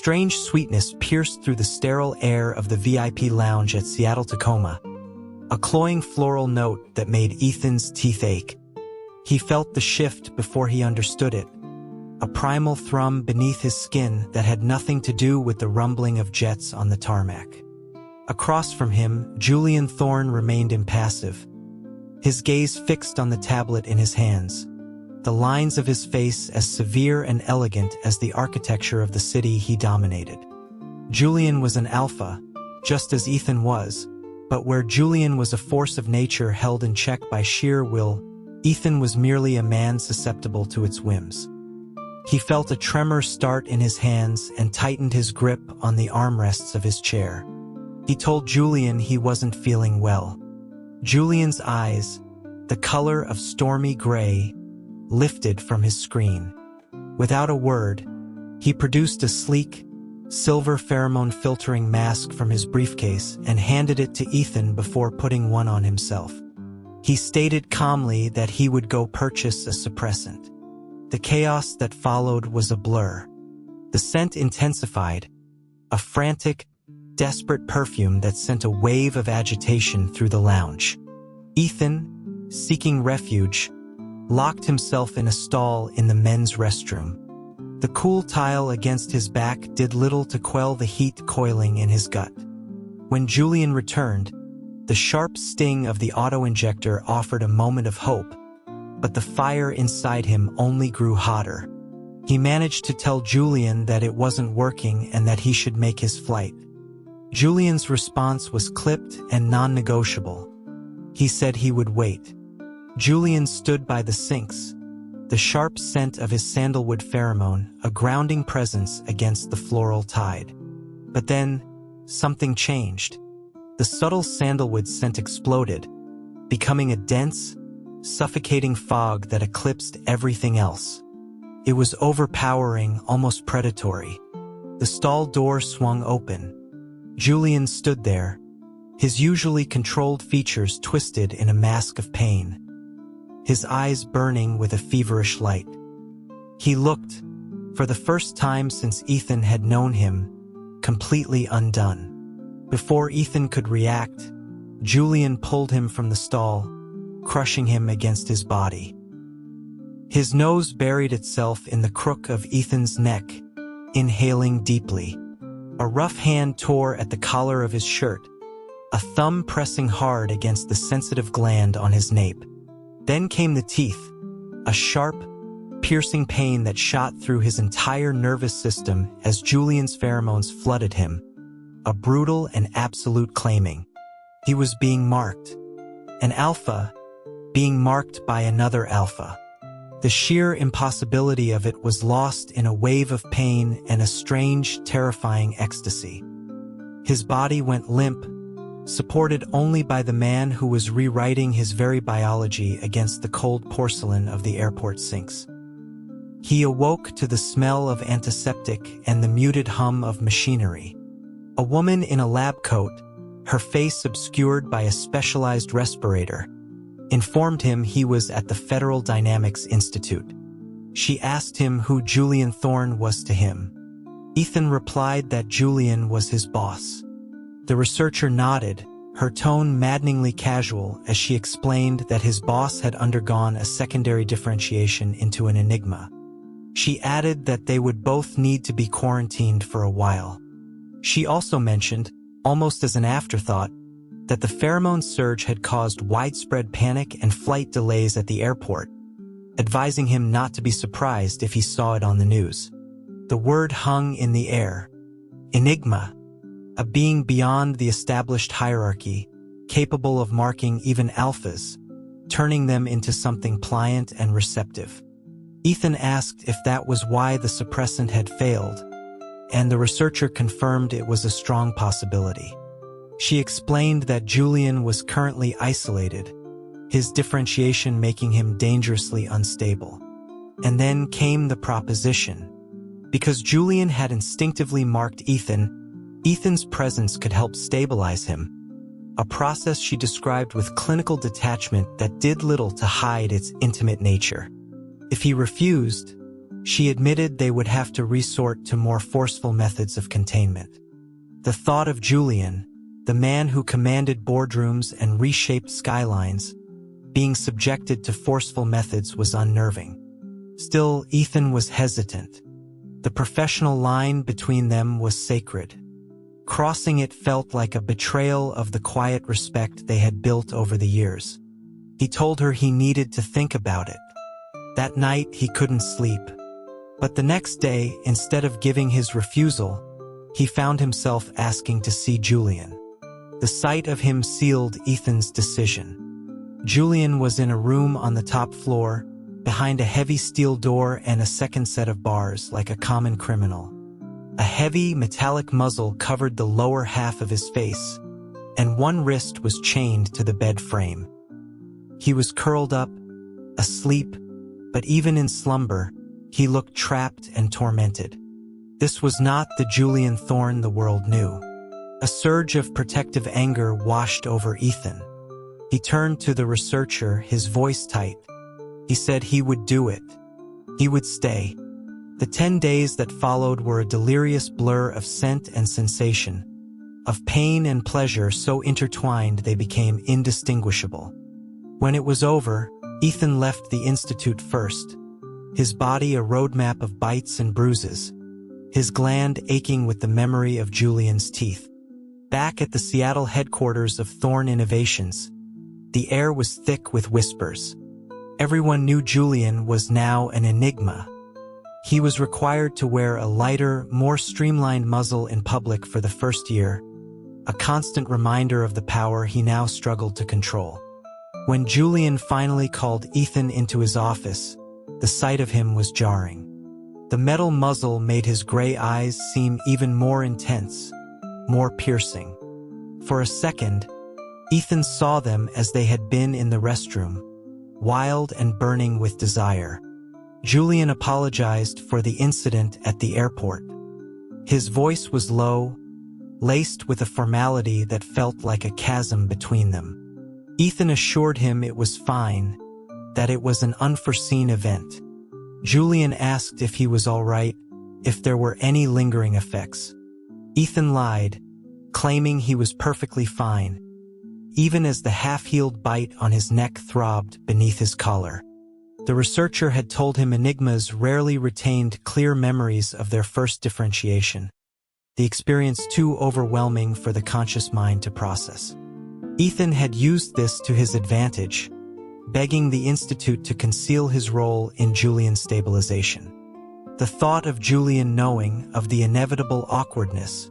strange sweetness pierced through the sterile air of the VIP lounge at Seattle Tacoma, a cloying floral note that made Ethan's teeth ache. He felt the shift before he understood it, a primal thrum beneath his skin that had nothing to do with the rumbling of jets on the tarmac. Across from him, Julian Thorne remained impassive, his gaze fixed on the tablet in his hands, the lines of his face as severe and elegant as the architecture of the city he dominated. Julian was an alpha, just as Ethan was, but where Julian was a force of nature held in check by sheer will, Ethan was merely a man susceptible to its whims. He felt a tremor start in his hands and tightened his grip on the armrests of his chair. He told Julian he wasn't feeling well. Julian's eyes, the color of stormy gray, lifted from his screen. Without a word, he produced a sleek, silver pheromone-filtering mask from his briefcase and handed it to Ethan before putting one on himself. He stated calmly that he would go purchase a suppressant. The chaos that followed was a blur. The scent intensified, a frantic, desperate perfume that sent a wave of agitation through the lounge. Ethan, seeking refuge, locked himself in a stall in the men's restroom. The cool tile against his back did little to quell the heat coiling in his gut. When Julian returned, the sharp sting of the auto-injector offered a moment of hope, but the fire inside him only grew hotter. He managed to tell Julian that it wasn't working and that he should make his flight. Julian's response was clipped and non-negotiable. He said he would wait. Julian stood by the sinks, the sharp scent of his sandalwood pheromone a grounding presence against the floral tide. But then, something changed. The subtle sandalwood scent exploded, becoming a dense, suffocating fog that eclipsed everything else. It was overpowering, almost predatory. The stall door swung open. Julian stood there, his usually controlled features twisted in a mask of pain, his eyes burning with a feverish light. He looked, for the first time since Ethan had known him, completely undone. Before Ethan could react, Julian pulled him from the stall, crushing him against his body. His nose buried itself in the crook of Ethan's neck, inhaling deeply. A rough hand tore at the collar of his shirt, a thumb pressing hard against the sensitive gland on his nape. Then came the teeth, a sharp, piercing pain that shot through his entire nervous system as Julian's pheromones flooded him, a brutal and absolute claiming. He was being marked. An alpha, being marked by another alpha. The sheer impossibility of it was lost in a wave of pain and a strange, terrifying ecstasy. His body went limp, supported only by the man who was rewriting his very biology against the cold porcelain of the airport sinks. He awoke to the smell of antiseptic and the muted hum of machinery. A woman in a lab coat, her face obscured by a specialized respirator, informed him he was at the Federal Dynamics Institute. She asked him who Julian Thorne was to him. Ethan replied that Julian was his boss. The researcher nodded, her tone maddeningly casual as she explained that his boss had undergone a secondary differentiation into an enigma. She added that they would both need to be quarantined for a while. She also mentioned, almost as an afterthought, that the pheromone surge had caused widespread panic and flight delays at the airport, advising him not to be surprised if he saw it on the news. The word hung in the air. Enigma, a being beyond the established hierarchy, capable of marking even alphas, turning them into something pliant and receptive. Ethan asked if that was why the suppressant had failed, and the researcher confirmed it was a strong possibility. She explained that Julian was currently isolated, his differentiation making him dangerously unstable. And then came the proposition. Because Julian had instinctively marked Ethan, Ethan's presence could help stabilize him, a process she described with clinical detachment that did little to hide its intimate nature. If he refused, She admitted they would have to resort to more forceful methods of containment. The thought of Julian, the man who commanded boardrooms and reshaped skylines, being subjected to forceful methods was unnerving. Still, Ethan was hesitant. The professional line between them was sacred. Crossing it felt like a betrayal of the quiet respect they had built over the years. He told her he needed to think about it. That night, he couldn't sleep. But the next day, instead of giving his refusal, he found himself asking to see Julian. The sight of him sealed Ethan's decision. Julian was in a room on the top floor, behind a heavy steel door and a second set of bars like a common criminal. A heavy, metallic muzzle covered the lower half of his face, and one wrist was chained to the bed frame. He was curled up, asleep, but even in slumber, he looked trapped and tormented. This was not the Julian Thorne the world knew. A surge of protective anger washed over Ethan. He turned to the researcher, his voice tight. He said he would do it. He would stay. The 10 days that followed were a delirious blur of scent and sensation, of pain and pleasure so intertwined they became indistinguishable. When it was over, Ethan left the institute first, his body a roadmap of bites and bruises, his gland aching with the memory of Julian's teeth. Back at the Seattle headquarters of Thorne Innovations, the air was thick with whispers. Everyone knew Julian was now an enigma. He was required to wear a lighter, more streamlined muzzle in public for the first year, a constant reminder of the power he now struggled to control. When Julian finally called Ethan into his office, the sight of him was jarring. The metal muzzle made his gray eyes seem even more intense, more piercing. For a second, Ethan saw them as they had been in the restroom, wild and burning with desire. Julian apologized for the incident at the airport. His voice was low, laced with a formality that felt like a chasm between them. Ethan assured him it was fine, that it was an unforeseen event. Julian asked if he was all right, if there were any lingering effects. Ethan lied, claiming he was perfectly fine, even as the half-healed bite on his neck throbbed beneath his collar. The researcher had told him enigmas rarely retained clear memories of their first differentiation, the experience too overwhelming for the conscious mind to process. Ethan had used this to his advantage, begging the institute to conceal his role in Julian's stabilization. The thought of Julian knowing of the inevitable awkwardness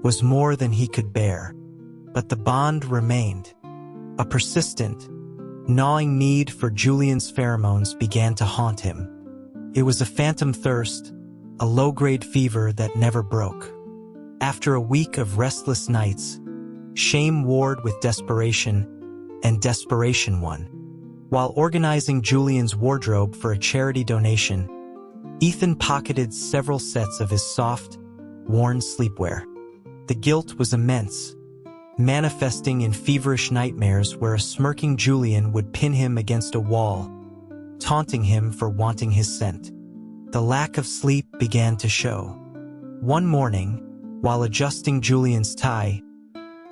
was more than he could bear, but the bond remained. A persistent, gnawing need for Julian's pheromones began to haunt him. It was a phantom thirst, a low-grade fever that never broke. After a week of restless nights, shame warred with desperation, and desperation won. While organizing Julian's wardrobe for a charity donation, Ethan pocketed several sets of his soft, worn sleepwear. The guilt was immense, manifesting in feverish nightmares where a smirking Julian would pin him against a wall, taunting him for wanting his scent. The lack of sleep began to show. One morning, while adjusting Julian's tie,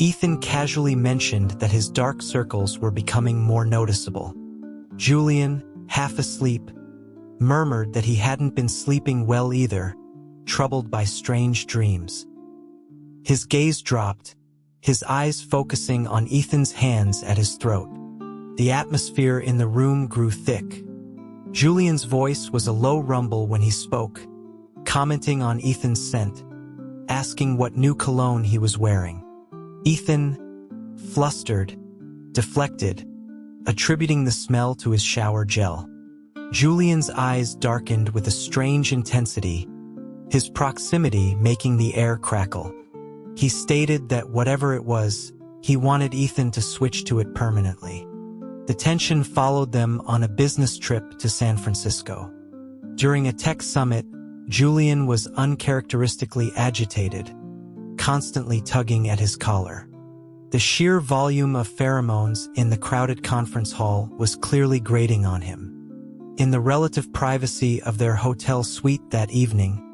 Ethan casually mentioned that his dark circles were becoming more noticeable. Julian, half asleep, murmured that he hadn't been sleeping well either, troubled by strange dreams. His gaze dropped, his eyes focusing on Ethan's hands at his throat. The atmosphere in the room grew thick. Julian's voice was a low rumble when he spoke, commenting on Ethan's scent, asking what new cologne he was wearing. Ethan, flustered, deflected, attributing the smell to his shower gel. Julian's eyes darkened with a strange intensity, his proximity making the air crackle. He stated that whatever it was, he wanted Ethan to switch to it permanently. The tension followed them on a business trip to San Francisco. During a tech summit, Julian was uncharacteristically agitated, constantly tugging at his collar. The sheer volume of pheromones in the crowded conference hall was clearly grating on him. In the relative privacy of their hotel suite that evening,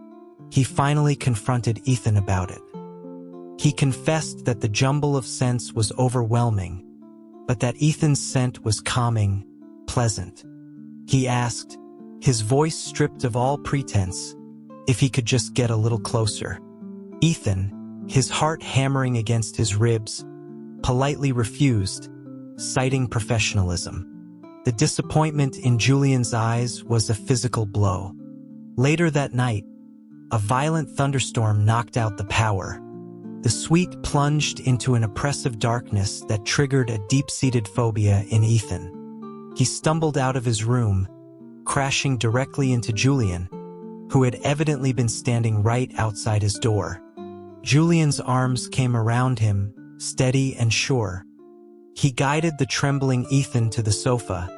he finally confronted Ethan about it. He confessed that the jumble of scents was overwhelming, but that Ethan's scent was calming, pleasant. He asked, his voice stripped of all pretense, if he could just get a little closer. Ethan, his heart hammering against his ribs, politely refused, citing professionalism. The disappointment in Julian's eyes was a physical blow. Later that night, a violent thunderstorm knocked out the power. The suite plunged into an oppressive darkness that triggered a deep-seated phobia in Ethan. He stumbled out of his room, crashing directly into Julian, who had evidently been standing right outside his door. Julian's arms came around him, steady and sure. He guided the trembling Ethan to the sofa,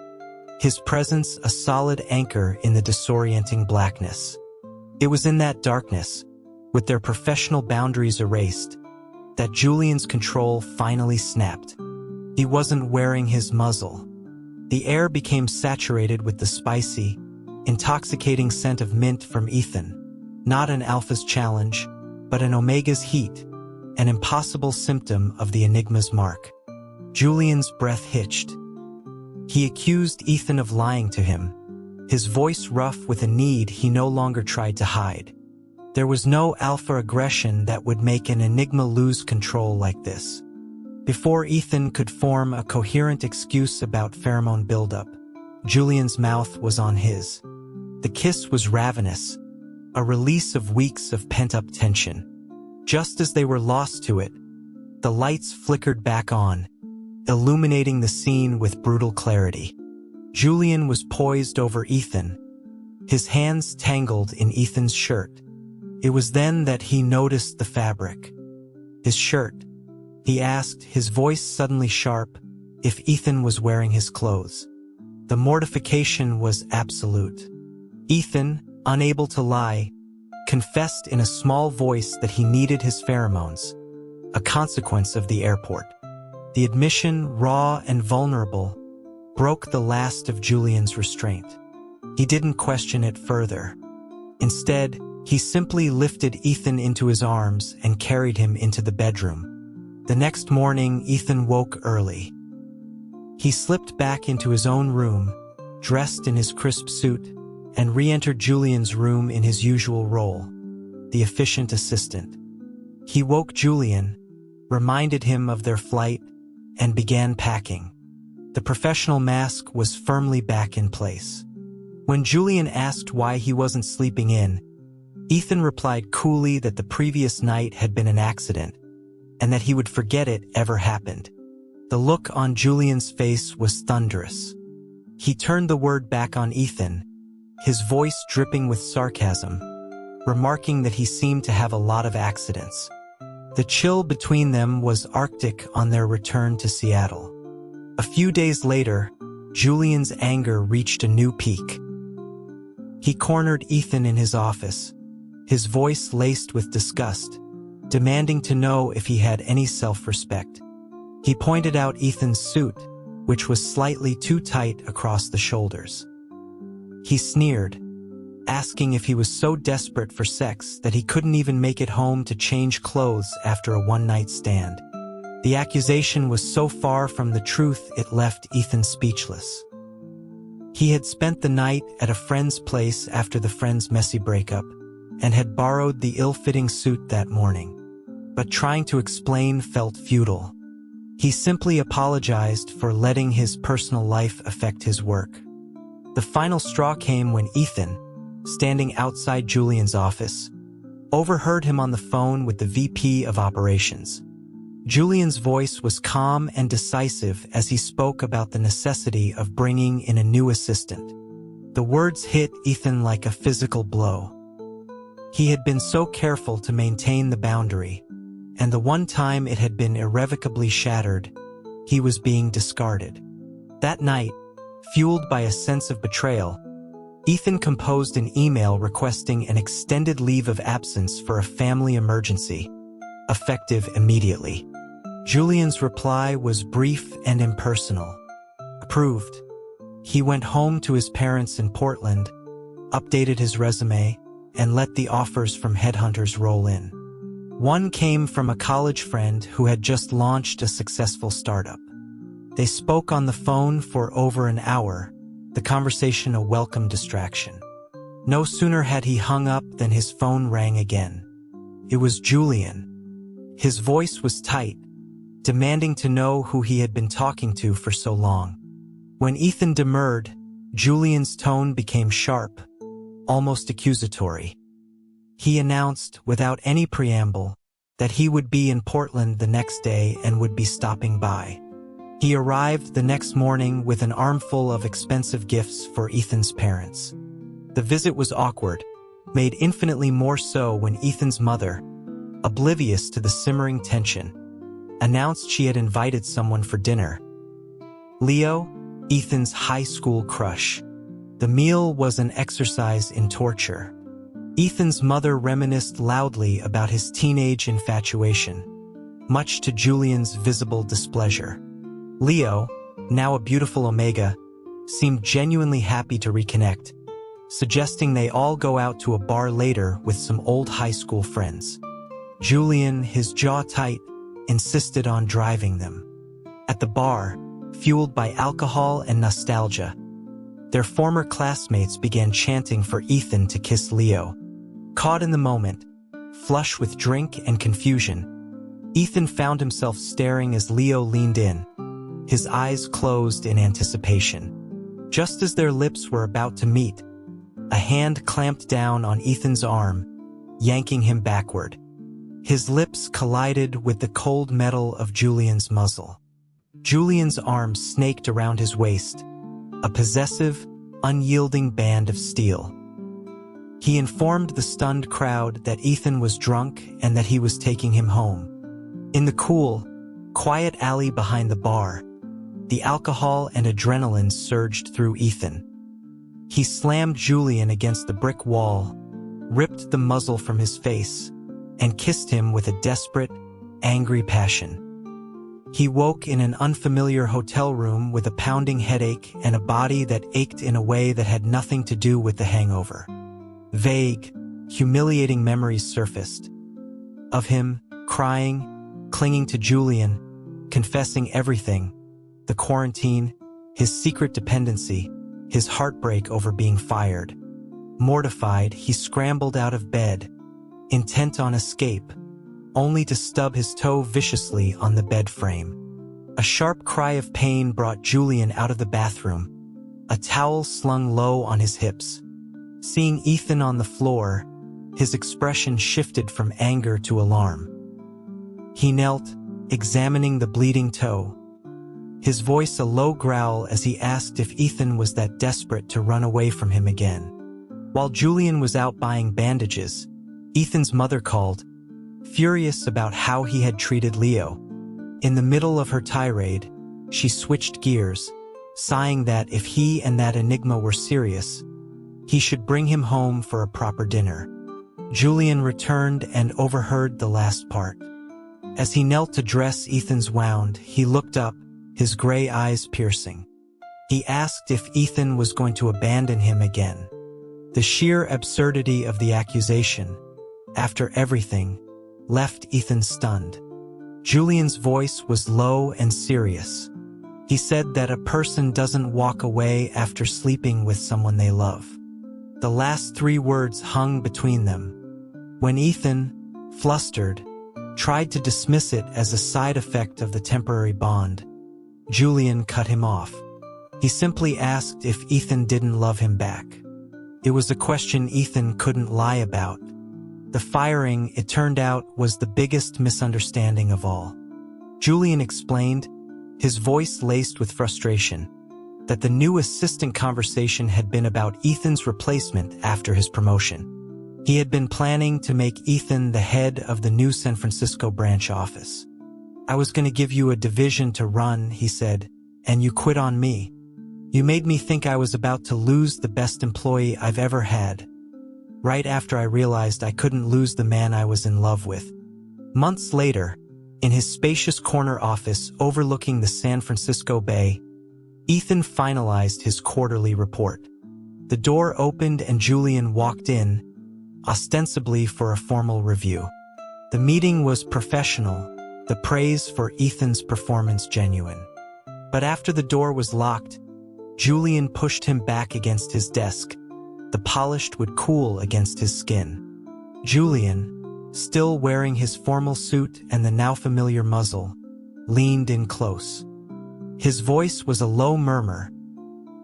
his presence a solid anchor in the disorienting blackness. It was in that darkness, with their professional boundaries erased, that Julian's control finally snapped. He wasn't wearing his muzzle. The air became saturated with the spicy, intoxicating scent of mint from Ethan. Not an alpha's challenge, but an omega's heat, an impossible symptom of the enigma's mark. Julian's breath hitched. He accused Ethan of lying to him, his voice rough with a need he no longer tried to hide. There was no alpha aggression that would make an enigma lose control like this. Before Ethan could form a coherent excuse about pheromone buildup, Julian's mouth was on his. The kiss was ravenous, a release of weeks of pent-up tension. Just as they were lost to it, the lights flickered back on, illuminating the scene with brutal clarity. Julian was poised over Ethan, his hands tangled in Ethan's shirt. It was then that he noticed the fabric. His shirt. He asked, his voice suddenly sharp, if Ethan was wearing his clothes. The mortification was absolute. Ethan, unable to lie, confessed in a small voice that he needed his pheromones, a consequence of the airport. The admission, raw and vulnerable, broke the last of Julian's restraint. He didn't question it further. Instead, he simply lifted Ethan into his arms and carried him into the bedroom. The next morning, Ethan woke early. He slipped back into his own room, dressed in his crisp suit, and re-entered Julian's room in his usual role, the efficient assistant. He woke Julian, reminded him of their flight, and began packing. The professional mask was firmly back in place. When Julian asked why he wasn't sleeping in, Ethan replied coolly that the previous night had been an accident, and that he would forget it ever happened. The look on Julian's face was thunderous. He turned the word back on Ethan, his voice dripping with sarcasm, remarking that he seemed to have a lot of accidents. The chill between them was arctic on their return to Seattle. A few days later, Julian's anger reached a new peak. He cornered Ethan in his office, his voice laced with disgust, demanding to know if he had any self-respect. He pointed out Ethan's suit, which was slightly too tight across the shoulders. He sneered, asking if he was so desperate for sex that he couldn't even make it home to change clothes after a one-night stand. The accusation was so far from the truth it left Ethan speechless. He had spent the night at a friend's place after the friend's messy breakup, and had borrowed the ill-fitting suit that morning. But trying to explain felt futile. He simply apologized for letting his personal life affect his work. The final straw came when Ethan, standing outside Julian's office, overheard him on the phone with the VP of Operations. Julian's voice was calm and decisive as he spoke about the necessity of bringing in a new assistant. The words hit Ethan like a physical blow. He had been so careful to maintain the boundary, and the one time it had been irrevocably shattered, he was being discarded. That night, fueled by a sense of betrayal, Ethan composed an email requesting an extended leave of absence for a family emergency, effective immediately. Julian's reply was brief and impersonal. Approved. He went home to his parents in Portland, updated his resume, and let the offers from headhunters roll in. One came from a college friend who had just launched a successful startup. They spoke on the phone for over an hour, the conversation a welcome distraction. No sooner had he hung up than his phone rang again. It was Julian. His voice was tight, demanding to know who he had been talking to for so long. When Ethan demurred, Julian's tone became sharp, almost accusatory. He announced, without any preamble, that he would be in Portland the next day and would be stopping by. He arrived the next morning with an armful of expensive gifts for Ethan's parents. The visit was awkward, made infinitely more so when Ethan's mother, oblivious to the simmering tension, announced she had invited someone for dinner. Leo, Ethan's high school crush. The meal was an exercise in torture. Ethan's mother reminisced loudly about his teenage infatuation, much to Julian's visible displeasure. Leo, now a beautiful Omega, seemed genuinely happy to reconnect, suggesting they all go out to a bar later with some old high school friends. Julian, his jaw tight, insisted on driving them. At the bar, fueled by alcohol and nostalgia, their former classmates began chanting for Ethan to kiss Leo. Caught in the moment, flush with drink and confusion, Ethan found himself staring as Leo leaned in, his eyes closed in anticipation. Just as their lips were about to meet, a hand clamped down on Ethan's arm, yanking him backward. His lips collided with the cold metal of Julian's muzzle. Julian's arm snaked around his waist, a possessive, unyielding band of steel. He informed the stunned crowd that Ethan was drunk and that he was taking him home. In the cool, quiet alley behind the bar, the alcohol and adrenaline surged through Ethan. He slammed Julian against the brick wall, ripped the muzzle from his face, and kissed him with a desperate, angry passion. He woke in an unfamiliar hotel room with a pounding headache and a body that ached in a way that had nothing to do with the hangover. Vague, humiliating memories surfaced. Of him, crying, clinging to Julian, confessing everything, the quarantine, his secret dependency, his heartbreak over being fired. Mortified, he scrambled out of bed, intent on escape, only to stub his toe viciously on the bed frame. A sharp cry of pain brought Julian out of the bathroom, a towel slung low on his hips. Seeing Ethan on the floor, his expression shifted from anger to alarm. He knelt, examining the bleeding toe, his voice a low growl as he asked if Ethan was that desperate to run away from him again. While Julian was out buying bandages, Ethan's mother called, furious about how he had treated Leo. In the middle of her tirade, she switched gears, sighing that if he and that enigma were serious, he should bring him home for a proper dinner. Julian returned and overheard the last part. As he knelt to dress Ethan's wound, he looked up, his gray eyes piercing. He asked if Ethan was going to abandon him again. The sheer absurdity of the accusation, after everything, left Ethan stunned. Julian's voice was low and serious. He said that a person doesn't walk away after sleeping with someone they love. The last 3 words hung between them. When Ethan, flustered, tried to dismiss it as a side effect of the temporary bond, Julian cut him off. He simply asked if Ethan didn't love him back. It was a question Ethan couldn't lie about. The firing, it turned out, was the biggest misunderstanding of all. Julian explained, his voice laced with frustration, that the new assistant conversation had been about Ethan's replacement after his promotion. He had been planning to make Ethan the head of the new San Francisco branch office. I was going to give you a division to run, he said, and you quit on me. You made me think I was about to lose the best employee I've ever had, right after I realized I couldn't lose the man I was in love with. Months later, in his spacious corner office overlooking the San Francisco Bay, Ethan finalized his quarterly report. The door opened and Julian walked in, ostensibly for a formal review. The meeting was professional, the praise for Ethan's performance genuine. But after the door was locked, Julian pushed him back against his desk. The polished would cool against his skin. Julian, still wearing his formal suit and the now familiar muzzle, leaned in close. His voice was a low murmur,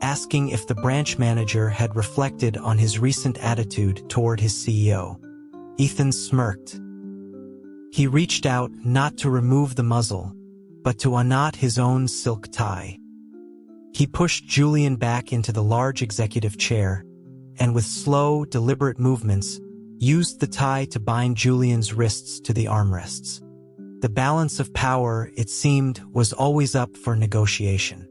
asking if the branch manager had reflected on his recent attitude toward his CEO. Ethan smirked. He reached out not to remove the muzzle, but to unknot his own silk tie. He pushed Julian back into the large executive chair, and with slow, deliberate movements, used the tie to bind Julian's wrists to the armrests. The balance of power, it seemed, was always up for negotiation.